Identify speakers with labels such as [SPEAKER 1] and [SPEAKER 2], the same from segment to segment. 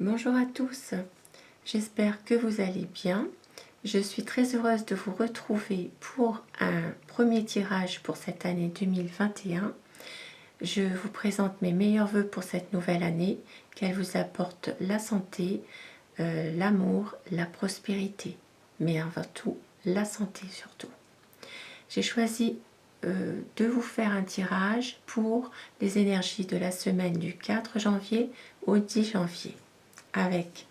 [SPEAKER 1] Bonjour à tous, j'espère que vous allez bien. Je suis très heureuse de vous retrouver pour un premier tirage pour cette année 2021. Je vous présente mes meilleurs vœux pour cette nouvelle année, qu'elle vous apporte la santé, l'amour, la prospérité, mais avant tout la santé surtout. J'ai choisi de vous faire un tirage pour les énergies de la semaine du 4 janvier au 10 janvier avec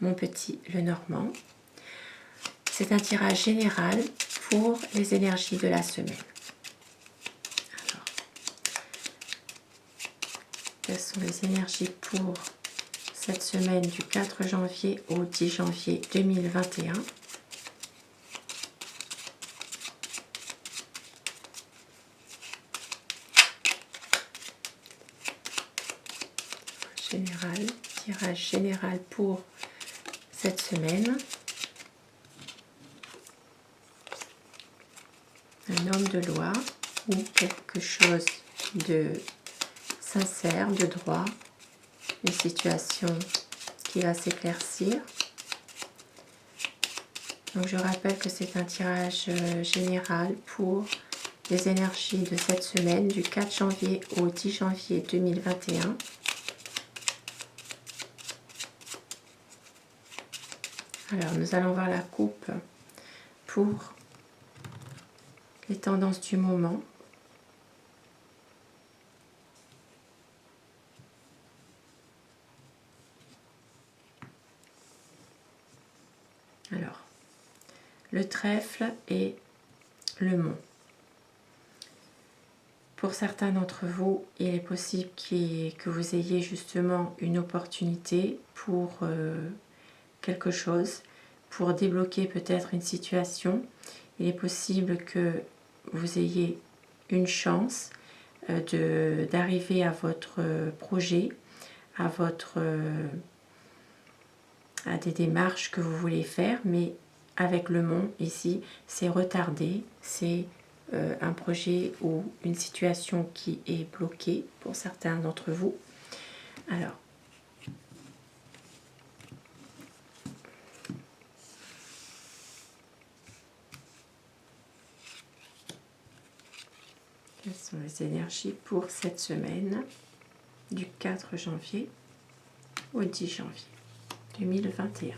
[SPEAKER 1] mon petit Lenormand. C'est un tirage général pour les énergies de la semaine. Alors, quelles sont les énergies pour cette semaine du 4 janvier au 10 janvier 2021? Général, tirage général pour cette semaine. Un homme de loi ou quelque chose de sincère, de droit, une situation qui va s'éclaircir. Donc je rappelle que c'est un tirage général pour les énergies de cette semaine du 4 janvier au 10 janvier 2021. Alors nous allons voir la coupe pour les tendances du moment. Alors, le trèfle et le mont. Pour certains d'entre vous, il est possible que vous ayez justement une opportunité pour quelque chose, pour débloquer peut-être une situation. Il est possible que vous ayez une chance d'arriver à votre projet, à des démarches que vous voulez faire, mais avec le mont ici, c'est retardé, c'est un projet ou une situation qui est bloquée pour certains d'entre vous. Alors, quelles sont les énergies pour cette semaine du 4 janvier au 10 janvier 2021?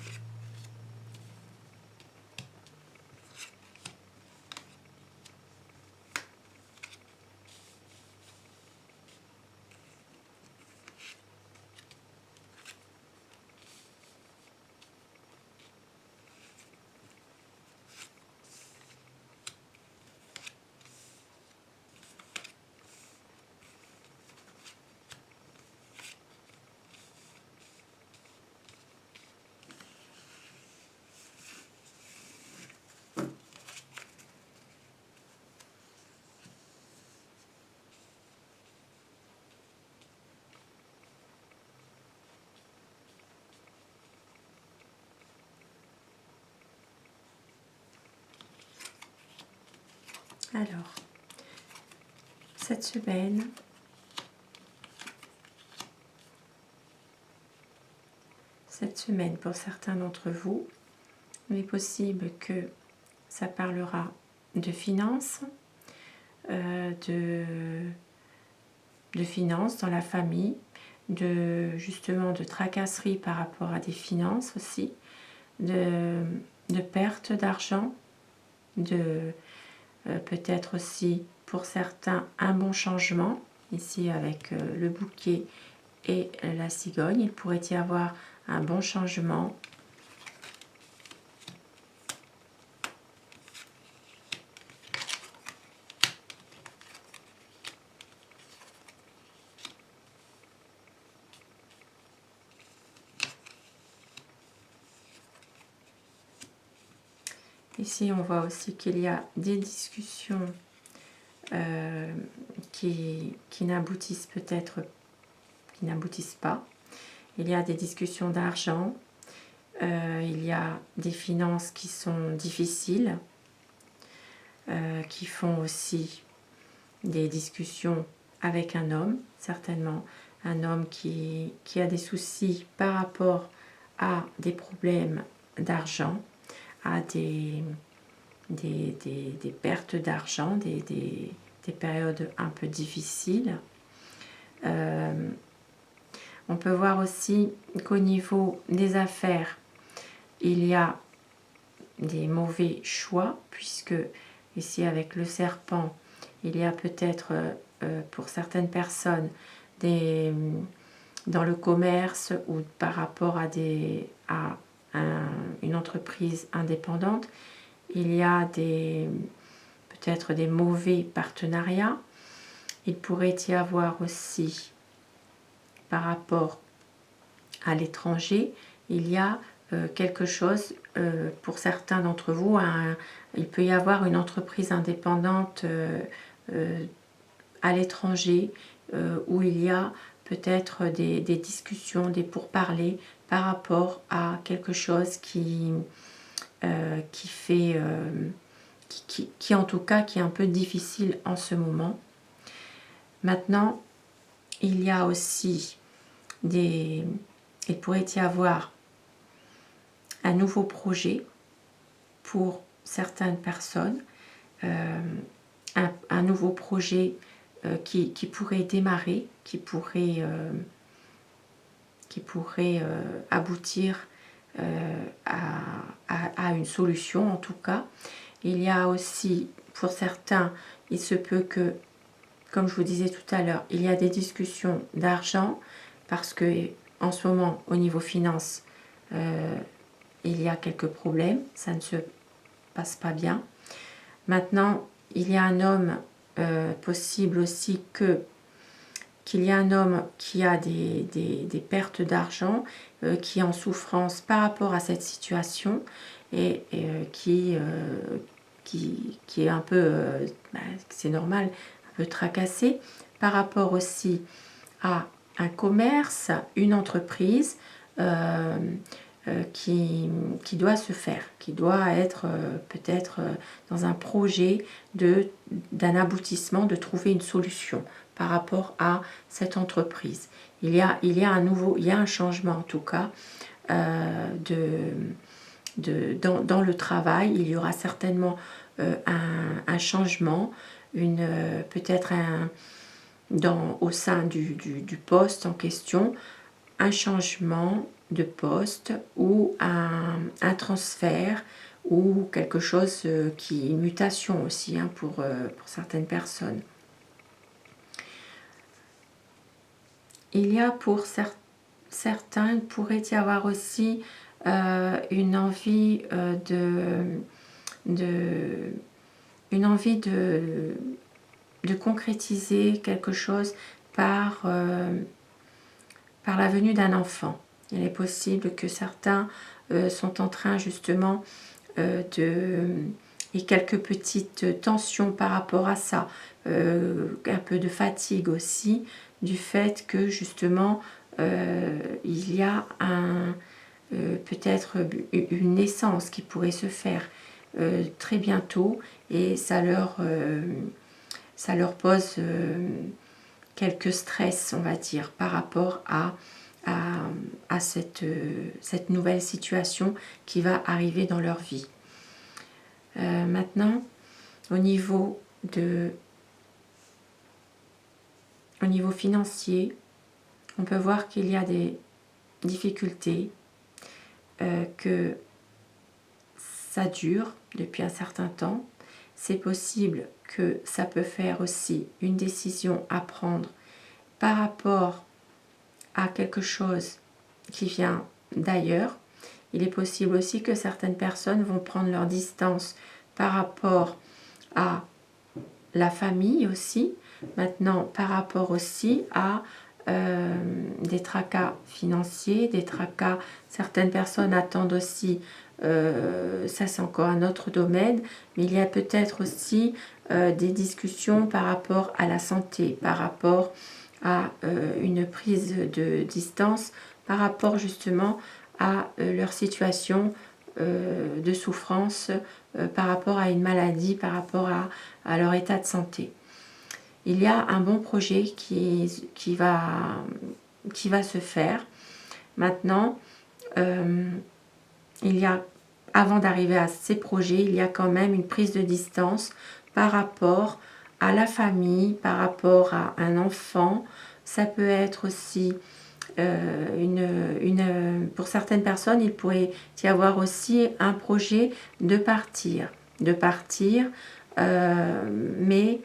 [SPEAKER 1] Alors, cette semaine, pour certains d'entre vous, il est possible que ça parlera de finances, de finances dans la famille, justement de tracasseries par rapport à des finances aussi, de perte d'argent, peut-être aussi pour certains un bon changement, ici avec le bouquet et la cigogne, il pourrait y avoir un bon changement. Ici, on voit aussi qu'il y a des discussions qui n'aboutissent peut-être, qui n'aboutissent pas. Il y a des discussions d'argent, il y a des finances qui sont difficiles, qui font aussi des discussions avec un homme, certainement un homme qui a des soucis par rapport à des problèmes d'argent, à des pertes d'argent, des périodes un peu difficiles. On peut voir aussi qu'au niveau des affaires, il y a des mauvais choix, puisque ici avec le serpent, il y a peut-être pour certaines personnes dans le commerce ou par rapport à une entreprise indépendante, il y a peut-être des mauvais partenariats. Il pourrait y avoir aussi, par rapport à l'étranger, il y a quelque chose, pour certains d'entre vous, il peut y avoir une entreprise indépendante à l'étranger où il y a peut-être des discussions, des pourparlers par rapport à quelque chose qui fait, qui en tout cas qui est un peu difficile en ce moment. Maintenant, il y a aussi il pourrait y avoir un nouveau projet pour certaines personnes, un nouveau projet qui pourrait démarrer, qui pourrait aboutir à une solution en tout cas. Il y a aussi, pour certains, il se peut que, comme je vous disais tout à l'heure, il y a des discussions d'argent, parce que en ce moment, au niveau finance, il y a quelques problèmes, ça ne se passe pas bien. Maintenant, il y a un homme, possible aussi qu'il y a un homme qui a des pertes d'argent, qui est en souffrance par rapport à cette situation et qui est un peu, c'est normal, un peu tracassé par rapport aussi à un commerce, une entreprise qui doit se faire, qui doit être peut-être dans un projet d'un aboutissement, de trouver une solution par rapport à cette entreprise. Il y a un changement en tout cas dans le travail. Il y aura certainement un changement, peut-être au sein du poste en question, un changement de poste ou un transfert ou quelque chose une mutation aussi pour certaines personnes. Il y a pour certains, il pourrait y avoir aussi une envie de concrétiser quelque chose par la venue d'un enfant. Il est possible que certains sont en train justement et quelques petites tensions par rapport à ça, un peu de fatigue aussi, du fait que justement il y a peut-être une naissance qui pourrait se faire très bientôt, et ça leur pose quelques stress, on va dire, par rapport à cette nouvelle situation qui va arriver dans leur vie. Maintenant, au niveau financier, on peut voir qu'il y a des difficultés, que ça dure depuis un certain temps. C'est possible que ça peut faire aussi une décision à prendre par rapport à quelque chose qui vient d'ailleurs. Il est possible aussi que certaines personnes vont prendre leur distance par rapport à la famille aussi. Maintenant, par rapport aussi à des tracas financiers, des tracas, certaines personnes attendent aussi, ça c'est encore un autre domaine, mais il y a peut-être aussi des discussions par rapport à la santé, par rapport à une prise de distance, par rapport justement à leur situation de souffrance, par rapport à une maladie, par rapport à leur état de santé. Il y a un bon projet qui va qui va se faire. Maintenant, avant d'arriver à ces projets, il y a quand même une prise de distance par rapport à la famille, par rapport à un enfant. Ça peut être aussi pour certaines personnes, il pourrait y avoir aussi un projet de partir, mais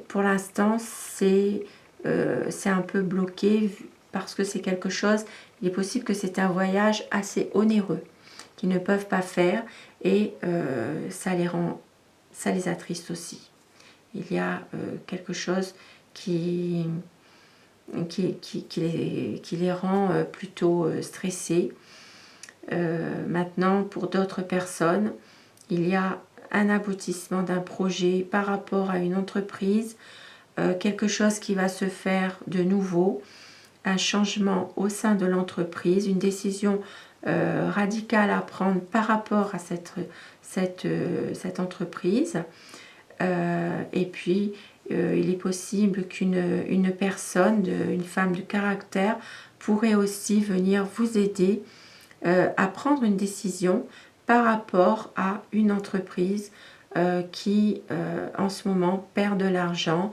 [SPEAKER 1] pour l'instant c'est un peu bloqué parce que c'est quelque chose, il est possible que c'est un voyage assez onéreux qu'ils ne peuvent pas faire et ça les attriste aussi. Il y a quelque chose qui les rend plutôt stressés. Maintenant, pour d'autres personnes, il y a un aboutissement d'un projet par rapport à une entreprise, quelque chose qui va se faire de nouveau, un changement au sein de l'entreprise, une décision radicale à prendre par rapport à cette entreprise. Et puis, il est possible qu'une personne, une femme de caractère, pourrait aussi venir vous aider à prendre une décision par rapport à une entreprise qui, en ce moment, perd de l'argent,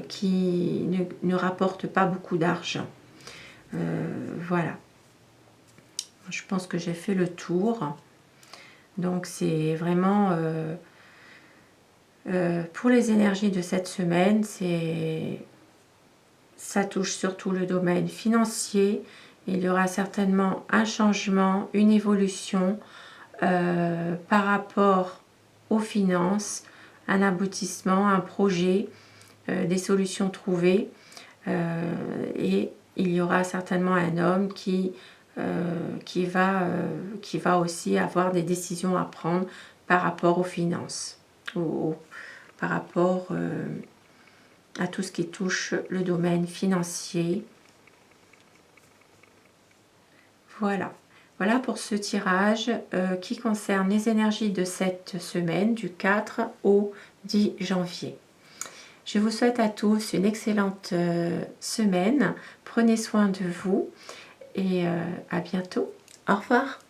[SPEAKER 1] qui ne rapporte pas beaucoup d'argent. Voilà. Je pense que j'ai fait le tour. Donc, c'est vraiment... pour les énergies de cette semaine, ça touche surtout le domaine financier. Il y aura certainement un changement, une évolution par rapport aux finances, un aboutissement, un projet, des solutions trouvées. Et il y aura certainement un homme qui va aussi avoir des décisions à prendre par rapport aux finances. Par rapport à tout ce qui touche le domaine financier. Voilà. Voilà pour ce tirage qui concerne les énergies de cette semaine du 4 au 10 janvier. Je vous souhaite à tous une excellente semaine. Prenez soin de vous et à bientôt. Au revoir.